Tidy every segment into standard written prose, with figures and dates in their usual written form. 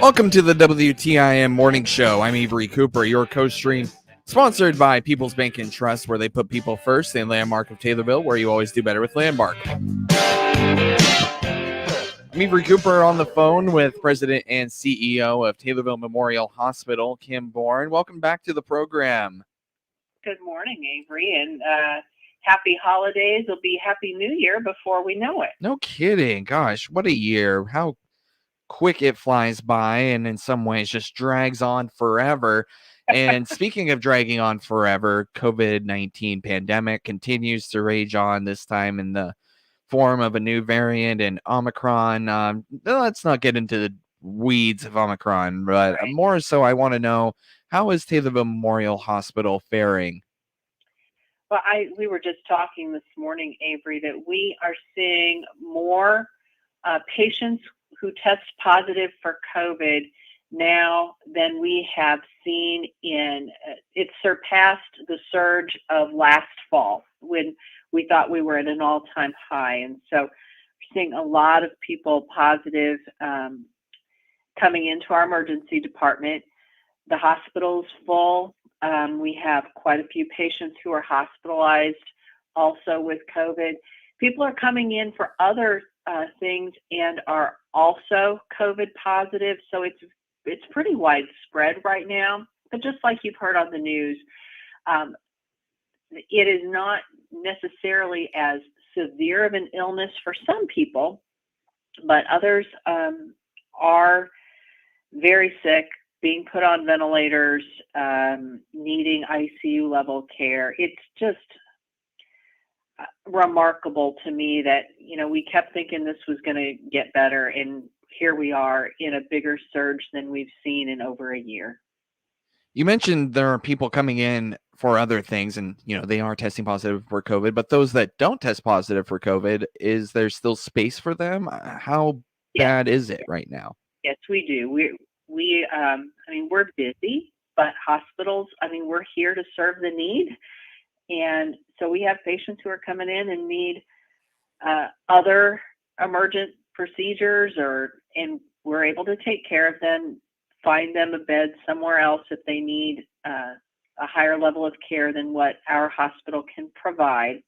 Welcome to the WTIM Morning Show. I'm Avery Cooper, your co-stream, sponsored by People's Bank and Trust, where they put people first, and Landmark of Taylorville, where you always do better with Landmark. I'm Avery Cooper on the phone with President and CEO of Taylorville Memorial Hospital, Kim Bourne. Welcome back to the program. Good morning, Avery, and happy holidays. It'll be Happy New Year before we know it. No kidding. Gosh, what a year. How quick it flies by, and in some ways just drags on forever. And speaking of dragging on forever, COVID-19 pandemic continues to rage on, this time in the form of a new variant and Omicron. Let's not get into the weeds of Omicron, but more so I want to know, how is Taylorville Memorial Hospital faring? Well, we were just talking this morning, Avery, that we are seeing more patients who test positive for COVID now than we have seen it surpassed the surge of last fall when we thought we were at an all-time high. And so we're seeing a lot of people positive coming into our emergency department. The hospital's full. We have quite a few patients who are hospitalized also with COVID. People are coming in for other things and are also COVID positive. So it's pretty widespread right now. But just like you've heard on the news, it is not necessarily as severe of an illness for some people, but others are very sick, being put on ventilators, needing ICU level care. It's just remarkable to me that, we kept thinking this was going to get better, and here we are in a bigger surge than we've seen in over a year. You mentioned there are people coming in for other things, and they are testing positive for COVID, but those that don't test positive for COVID, is there still space for them? How bad is it right now? Yes, we do. We're busy, but hospitals, we're here to serve the need. And so we have patients who are coming in and need other emergent procedures, and we're able to take care of them, find them a bed somewhere else if they need a higher level of care than what our hospital can provide.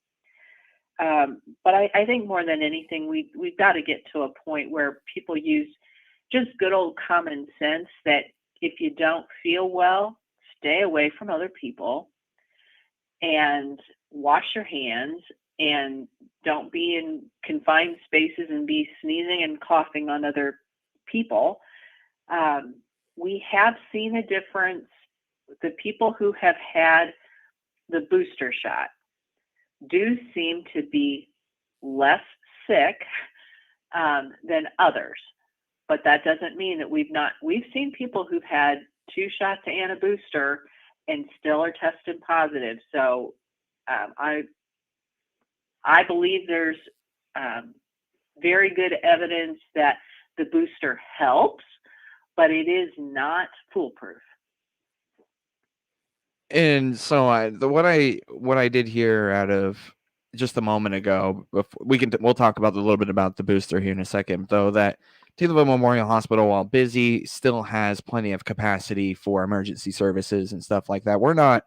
But I think more than anything, we've got to get to a point where people use just good old common sense that if you don't feel well, stay away from other people and wash your hands, and don't be in confined spaces and be sneezing and coughing on other people. We have seen a difference. The people who have had the booster shot do seem to be less sick than others. But that doesn't mean that we've seen people who've had 2 shots and a booster and still are tested positive. So I believe there's very good evidence that the booster helps, but it is not foolproof. And so what I did hear out of just a moment ago, we'll talk about a little bit about the booster here in a second, though, that Taylorville Memorial Hospital, while busy, still has plenty of capacity for emergency services and stuff like that. We're not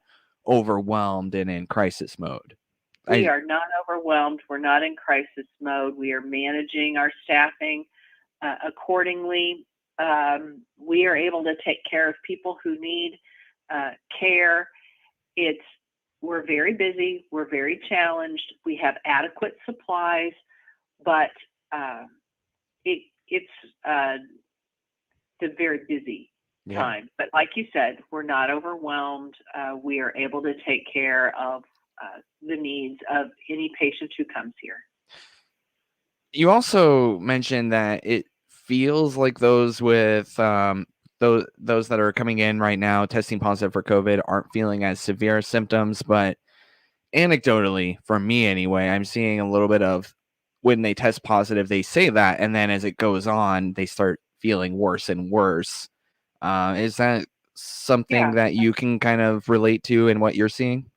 overwhelmed and in crisis mode. We are not overwhelmed. We're not in crisis mode. We are managing our staffing accordingly. We are able to take care of people who need care. We're very busy. We're very challenged. We have adequate supplies, but it's a very busy time. But like you said, we're not overwhelmed. We are able to take care of the needs of any patient who comes here. You also mentioned that it feels like those with those that are coming in right now testing positive for COVID aren't feeling as severe symptoms, but anecdotally, for me anyway, I'm seeing a little bit of, when they test positive, they say that, and then as it goes on, they start feeling worse and worse. Is that something that you can kind of relate to in what you're seeing?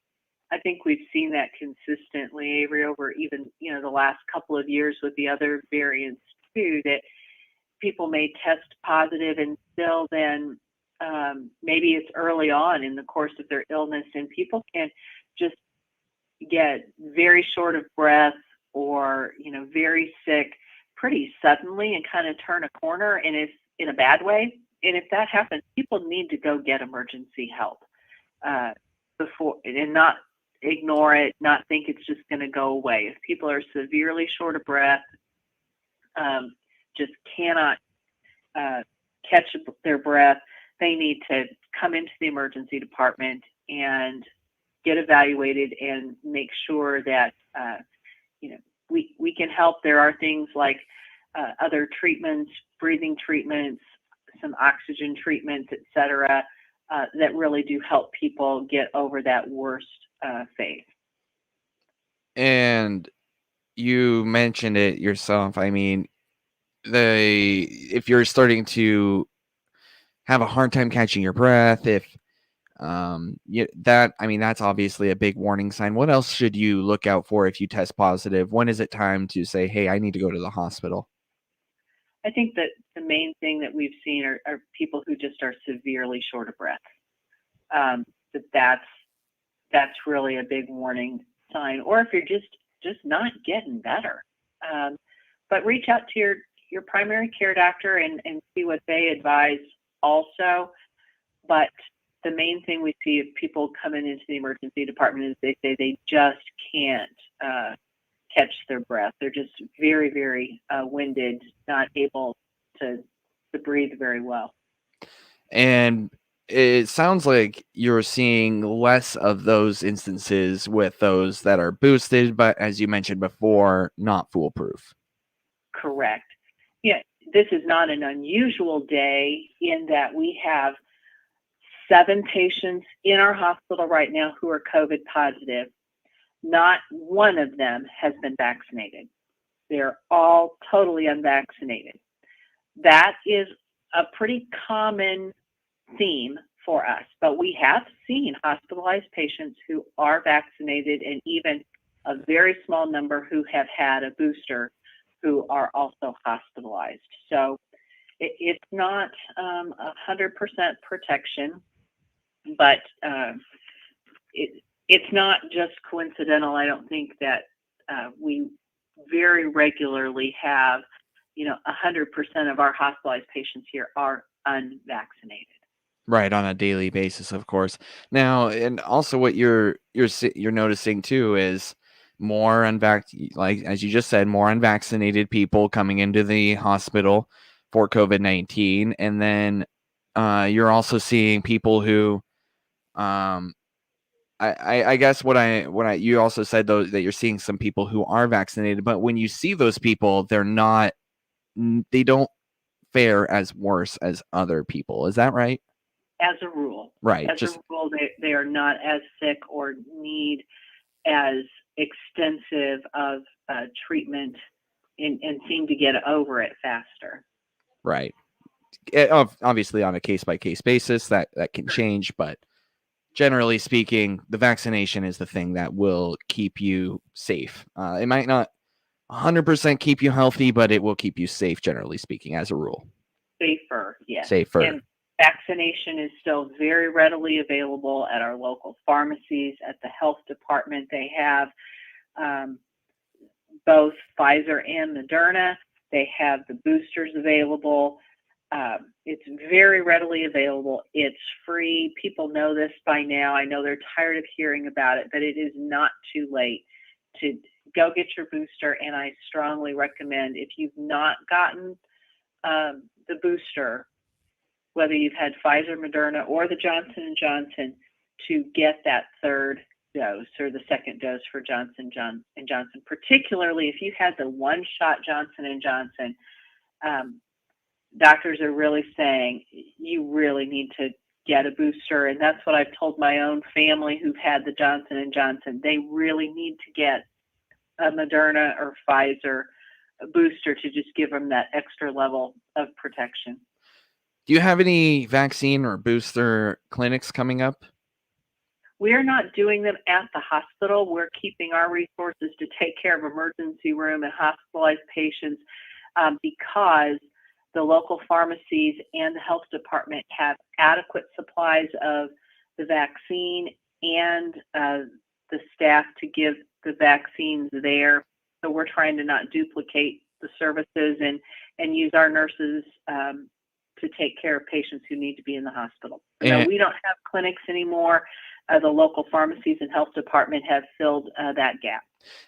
I think we've seen that consistently, Avery, over even, the last couple of years with the other variants too, that people may test positive and still then maybe it's early on in the course of their illness, and people can just get very short of breath or very sick pretty suddenly and kind of turn a corner, and if in a bad way. And if that happens, people need to go get emergency help before, and not ignore it, not think it's just going to go away. If people are severely short of breath, just cannot catch their breath, they need to come into the emergency department and get evaluated and make sure that we can help. There are things like other treatments, breathing treatments, some oxygen treatments, etc., that really do help people get over that worst phase. And you mentioned it yourself. I mean, if you're starting to have a hard time catching your breath, if that's obviously a big warning sign. What else should you look out for if you test positive? When is it time to say, hey, I need to go to the hospital? I think that the main thing that we've seen are people who just are severely short of breath. That's really a big warning sign. Or if you're just not getting better, but reach out to your primary care doctor and see what they advise also. But the main thing we see if people coming into the emergency department is they say they just can't catch their breath. They're just very, very winded, not able to breathe very well. And it sounds like you're seeing less of those instances with those that are boosted, but as you mentioned before, not foolproof. Correct. Yeah, this is not an unusual day in that we have 7 patients in our hospital right now who are COVID positive. Not one of them has been vaccinated. They're all totally unvaccinated. That is a pretty common theme for us, but we have seen hospitalized patients who are vaccinated and even a very small number who have had a booster who are also hospitalized. So it's not 100% protection, but it's not just coincidental. I don't think that we very regularly have, 100% of our hospitalized patients here are unvaccinated. Right, on a daily basis, of course. Now, and also what you're noticing too is more like as you just said, more unvaccinated people coming into the hospital for COVID-19, and then you're also seeing people who, I guess you also said though that you're seeing some people who are vaccinated, but when you see those people, they don't fare as worse as other people. Is that right? As a rule. Right. As a rule, they are not as sick or need as extensive of treatment and seem to get over it faster. Right. Obviously, on a case-by-case basis, that can change, but generally speaking, the vaccination is the thing that will keep you safe. It might not 100% keep you healthy, but it will keep you safe, generally speaking, as a rule. Safer, yes. Safer. And vaccination is still very readily available at our local pharmacies, at the health department. They have both Pfizer and Moderna. They have the boosters available. It's very readily available. It's free. People know this by now. I know they're tired of hearing about it, but it is not too late to go get your booster. And I strongly recommend, if you've not gotten the booster, whether you've had Pfizer, Moderna, or the Johnson & Johnson, to get that third dose or the second dose for Johnson & Johnson, particularly if you had the one-shot Johnson & Johnson. Doctors are really saying you really need to get a booster, and that's what I've told my own family who've had the Johnson & Johnson. They really need to get a Moderna or Pfizer booster to just give them that extra level of protection. Do you have any vaccine or booster clinics coming up? We are not doing them at the hospital. We're keeping our resources to take care of emergency room and hospitalized patients because the local pharmacies and the health department have adequate supplies of the vaccine and the staff to give the vaccines there. So we're trying to not duplicate the services and use our nurses to take care of patients who need to be in the hospital. No, And we don't have clinics anymore. The local pharmacies and health department have filled that gap.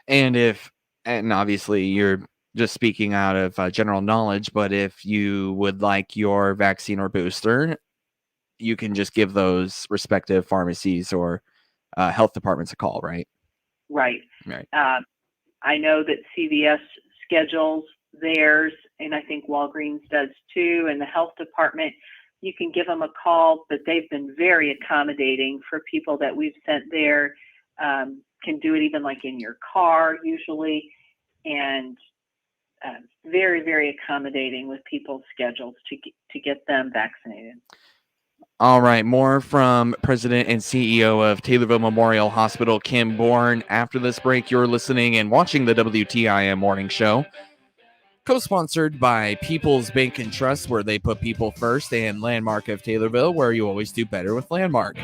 and obviously you're just speaking out of general knowledge, but if you would like your vaccine or booster, you can just give those respective pharmacies or health departments a call, right? Right. Right. I know that CVS schedules theirs, and I think Walgreens does too, and the health department. You can give them a call, but they've been very accommodating for people that we've sent there. Can do it even like in your car usually, and very, very accommodating with people's schedules to get them vaccinated. All right, more from President and CEO of Taylorville Memorial Hospital, Kim Bourne. After this break, you're listening and watching the WTIM Morning Show, co-sponsored by People's Bank and Trust, where they put people first, and Landmark of Taylorville, where you always do better with Landmark.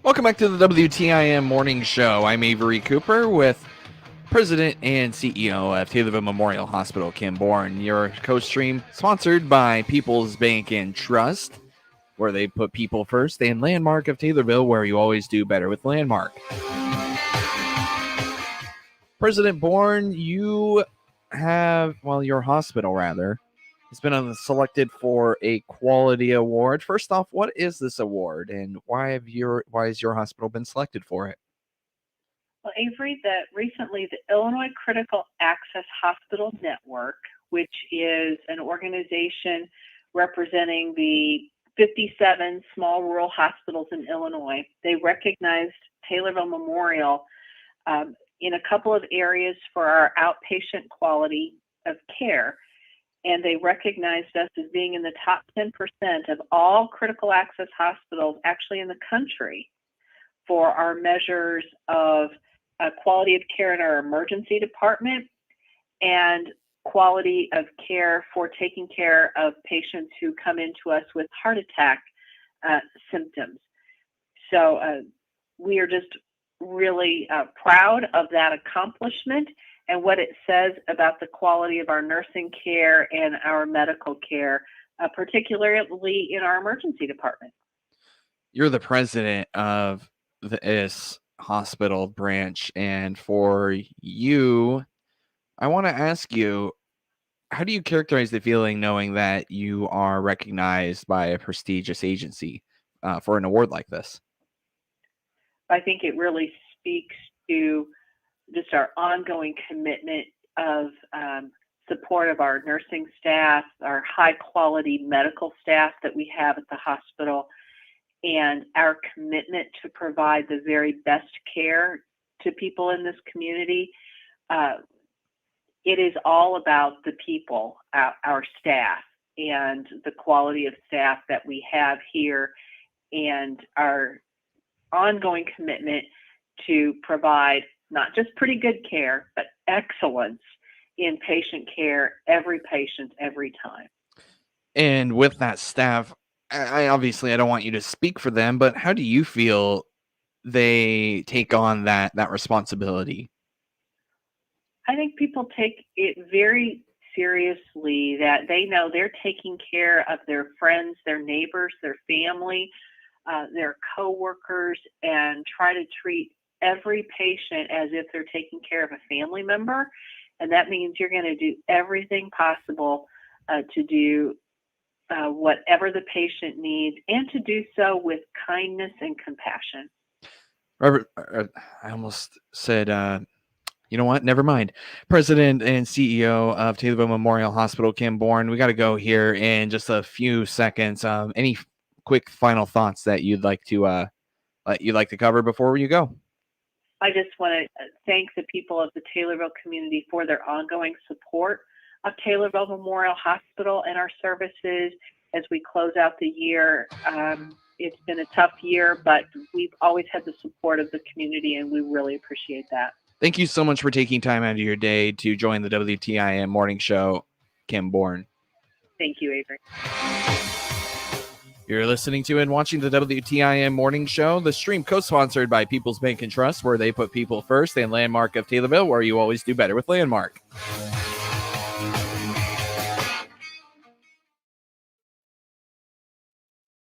Welcome back to the WTIM Morning Show. I'm Avery Cooper with President and CEO of Taylorville Memorial Hospital, Kim Bourne. Your co-stream sponsored by People's Bank and Trust, where they put people first, and Landmark of Taylorville, where you always do better with Landmark. President Bourne, your hospital rather, has been selected for a quality award. First off, what is this award, and why has your hospital been selected for it? Well, Avery, recently the Illinois Critical Access Hospital Network, which is an organization representing the 57 small rural hospitals in Illinois, they recognized Taylorville Memorial in a couple of areas for our outpatient quality of care. And they recognized us as being in the top 10% of all critical access hospitals actually in the country for our measures of quality of care in our emergency department and quality of care for taking care of patients who come into us with heart attack symptoms. So we are just really proud of that accomplishment and what it says about the quality of our nursing care and our medical care, particularly in our emergency department. You're the president of this hospital branch, and for you, I want to ask you, how do you characterize the feeling knowing that you are recognized by a prestigious agency for an award like this? I think it really speaks to just our ongoing commitment of support of our nursing staff, our high quality medical staff that we have at the hospital, and our commitment to provide the very best care to people in this community. It is all about the people, our staff, and the quality of staff that we have here, and our ongoing commitment to provide not just pretty good care, but excellence in patient care, every patient, every time. And with that staff, I obviously I don't want you to speak for them, but how do you feel they take on that responsibility? I think people take it very seriously, that they know they're taking care of their friends, their neighbors, their family, their coworkers, and try to treat every patient as if they're taking care of a family member. And that means you're going to do everything possible to do whatever the patient needs, and to do so with kindness and compassion. Robert, I almost said, you know what? Never mind. President and CEO of Taylorville Memorial Hospital, Kim Bourne. We got to go here in just a few seconds. Any quick final thoughts that you'd like to cover before you go? I just want to thank the people of the Taylorville community for their ongoing support of Taylorville Memorial Hospital and our services as we close out the year. It's been a tough year, but we've always had the support of the community, and we really appreciate that. Thank you so much for taking time out of your day to join the WTIM Morning Show, Kim Bourne. Thank you, Avery. You're listening to and watching the WTIM Morning Show, the stream co-sponsored by People's Bank and Trust, where they put people first, and Landmark of Taylorville, where you always do better with Landmark.